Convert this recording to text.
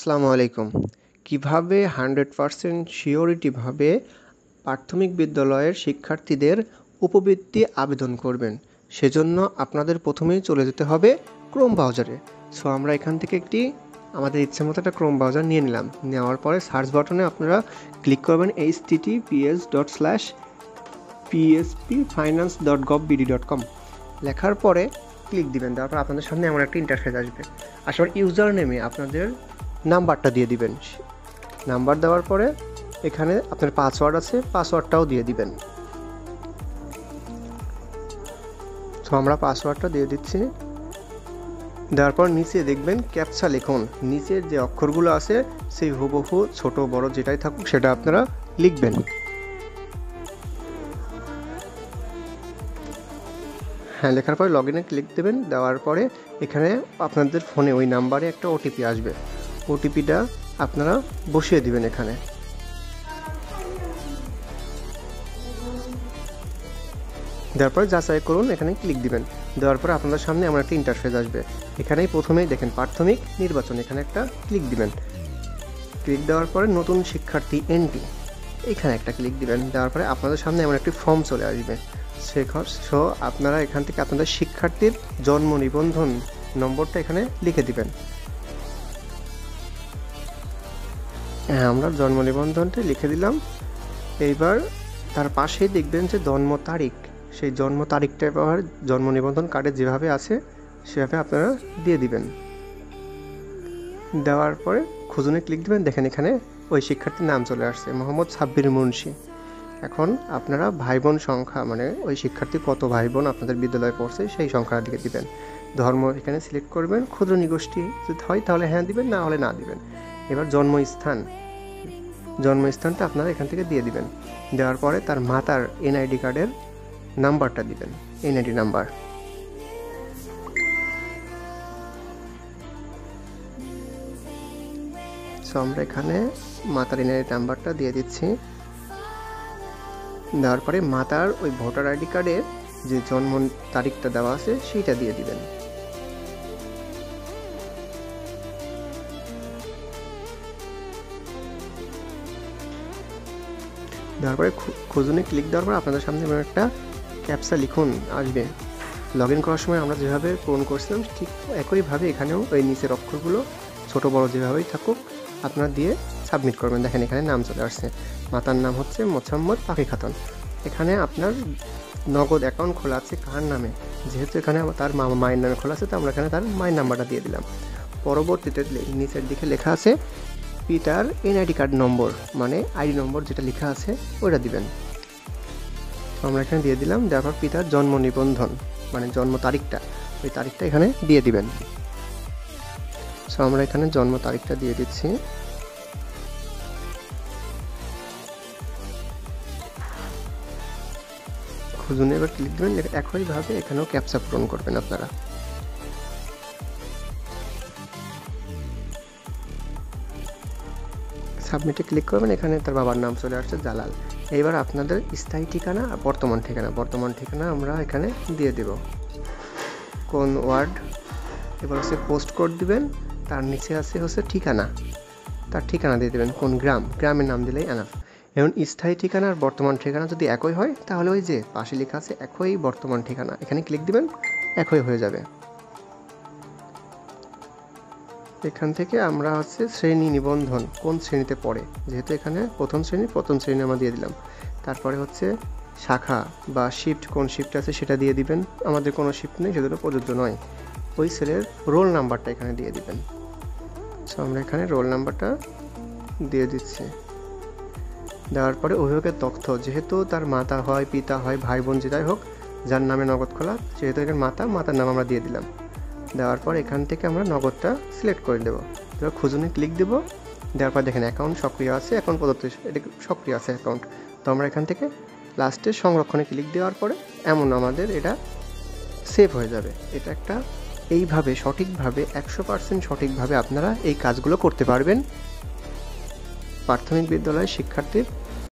আসসালামু আলাইকুম। কিভাবে 100% সিওরিটিভাবে প্রাথমিক বিদ্যালয়ের শিক্ষার্থীদের উপবৃত্তি আবেদন করবেন, সেজন্য আপনাদের প্রথমেই চলে যেতে হবে ক্রোম ব্রাউজারে। সো আমরা এখান থেকে আমাদের ইচ্ছে মতো একটা ক্রোম ব্রাউজার নিয়ে নিলাম। নেওয়ার পরে সার্চ বাটনে আপনারা ক্লিক করবেন https://pspfinance.gov.bd.com লেখার পরে ক্লিক দিবেন। তারপর আপনাদের সামনে এমন একটা ইন্টারফেস আসবে। আসার ইউজার নেমে আপনাদের নাম্বারটা দিয়ে দিবেন। নাম্বার দেওয়ার পরে এখানে আপনার পাসওয়ার্ড আছে, পাসওয়ার্ডটাও দিয়ে দিবেন। তো আমরা পাসওয়ার্ডটা দিয়ে দিচ্ছি। দেওয়ার পর নিচে দেখবেন ক্যাপচা লিখুন। নিচের যে অক্ষরগুলো আছে সেই হুবহু ছোট বড় যেটাই থাকুক সেটা আপনারা লিখবেন। হ্যাঁ, লেখার পরে লগ ইনে ক্লিক দেবেন। দেওয়ার পরে এখানে আপনাদের ফোনে ওই নাম্বারে একটা ওটিপি আসবে। ওটিপিটা আপনারা বসিয়ে দিবেন এখানে। দেওয়ার পরে যাচাই করুন, এখানে ক্লিক দিবেন। দেওয়ার পরে আপনাদের সামনে এমন একটা ইন্টারফেস আসবে। এখানেই প্রথমেই দেখেন প্রাথমিক নির্বাচন, এখানে একটা ক্লিক দিবেন। ক্লিক দেওয়ার পরে নতুন শিক্ষার্থী এন্ট্রি, এখানে একটা ক্লিক দিবেন। দেওয়ার পরে আপনাদের সামনে এমন একটি ফর্ম চলে আসবে। সো আপনারা এখান থেকে আপনাদের শিক্ষার্থীর জন্ম নিবন্ধন নম্বরটা এখানে লিখে দিবেন। হ্যাঁ, আমরা জন্ম নিবন্ধনটা লিখে দিলাম। এইবার তার পাশেই দেখবেন যে জন্ম তারিখ, সেই জন্ম তারিখটা এবার জন্ম নিবন্ধন কার্ডে যেভাবে আছে সেভাবে আপনারা দিয়ে দিবেন। দেওয়ার পরে খুঁজুনে ক্লিক দিবেন। দেখেন এখানে ওই শিক্ষার্থীর নাম চলে আসছে, মোহাম্মদ সাব্বির মুন্সি। এখন আপনারা ভাই বোন সংখ্যা, মানে ওই শিক্ষার্থী কত ভাই বোন আপনাদের বিদ্যালয়ে পড়ছে সেই সংখ্যাটা দিকে দিবেন। ধর্ম এখানে সিলেক্ট করবেন। ক্ষুদ্র নিগোষ্ঠী যদি হয় তাহলে হ্যাঁ দিবেন, না হলে না দিবেন। এবার জন্মস্থানটা আপনারা এখান থেকে দিয়ে দিবেন। দেওয়ার পরে তার মাতার এনআইডি কার্ডের নাম্বারটা দিবেন, এনআইডি নাম্বার। সো আমরা এখানে মাতার এনআইডি নাম্বারটা দিয়ে দিচ্ছি। দেওয়ার পরে মাতার ওই ভোটার আইডি কার্ডে যে জন্ম তারিখটা দেওয়া আছে সেইটা দিয়ে দিবেন। দেওয়ার পরে খুঁজুনে ক্লিক দেওয়ার পর আপনাদের সামনে একটা ক্যাপচা লিখুন আসবে। লগ ইন করার সময় আমরা যেভাবে পূরণ করছিলাম ঠিক একইভাবে এখানেও ওই নিচের অক্ষরগুলো ছোট বড় যেভাবেই থাকুক আপনারা দিয়ে সাবমিট করবেন। দেখেন এখানে নাম চলে আসছে। মাতার নাম হচ্ছে মোসাম্মদ পাখি খাতুন। এখানে আপনার নগদ অ্যাকাউন্ট খোলা আছে কার নামে, যেহেতু এখানে তার মায়ের নামে খোলা আছে তো আমরা এখানে তার মায়ের নাম্বারটা দিয়ে দিলাম। পরবর্তীতে নিচের দিকে লেখা আছে পিতার এনআইডি কার্ড নম্বর, মানে আইডি নম্বর যেটা লেখা আছে ওইটা দিবেন। আমরা এখানে দিয়ে দিলাম। দেওয়ার পর পিতার জন্ম নিবন্ধন, মানে জন্ম তারিখটা, ওই তারিখটা এখানে দিয়ে দিবেন। সো আমরা এখানে জন্ম তারিখটা দিয়ে দিচ্ছি। খুঁজুনে এবার ক্লিক দেবেন। একইভাবে এখানেও ক্যাপচা পূরণ করবেন আপনারা। সাবমিটে ক্লিক করবেন। এখানে তার বাবার নাম চলে আসছে জালাল। এইবার আপনাদের স্থায়ী ঠিকানা আর বর্তমান ঠিকানা আমরা এখানে দিয়ে দেব। কোন ওয়ার্ড, এবার হচ্ছে পোস্ট কোড দিবেন। তার নিচে আছে হচ্ছে ঠিকানা, তার ঠিকানা দিয়ে দেবেন। কোন গ্রামের নাম দিলেই এনাফ। এবং স্থায়ী ঠিকানা আর বর্তমান ঠিকানা যদি একই হয় তাহলে ওই যে পাশে লেখা আছে একই বর্তমান ঠিকানা, এখানে ক্লিক দিবেন, একই হয়ে যাবে। এখান থেকে আমরা হচ্ছে শ্রেণী নিবন্ধন, কোন শ্রেণীতে পড়ে, যেহেতু এখানে প্রথম শ্রেণী আমরা দিয়ে দিলাম। তারপরে হচ্ছে শাখা বা শিফট, কোন শিফট আছে সেটা দিয়ে দিবেন। আমাদের কোনো শিফট নেই, সেগুলো প্রযোজ্য নয়। ওই সেলের রোল নাম্বারটা এখানে দিয়ে দিবেন। সো আমরা এখানে রোল নাম্বারটা দিয়ে দিচ্ছি। দেওয়ার পরে অভিভাবকের তথ্য, যেহেতু তার মাতা হয়, পিতা হয়, ভাই বোন যেটাই হোক, যার নামে নগদ খোলা, যেহেতু এখানে মাতার নাম আমরা দিয়ে দিলাম। দেওয়ার পর এখান থেকে আমরা নগদটা সিলেক্ট করে দেবো। এবার খুঁজুনে ক্লিক দেবো। দেওয়ার পর দেখেন অ্যাকাউন্ট সক্রিয় আছে, অ্যাকাউন্ট প্রদত্ত, এটা সক্রিয় আছে অ্যাকাউন্ট। তো আমরা এখান থেকে লাস্টে সংরক্ষণে ক্লিক দেওয়ার পরে এমন আমাদের এটা সেভ হয়ে যাবে। এটা একটা এইভাবে সঠিকভাবে 100% সঠিকভাবে আপনারা এই কাজগুলো করতে পারবেন প্রাথমিক বিদ্যালয়ের শিক্ষার্থীর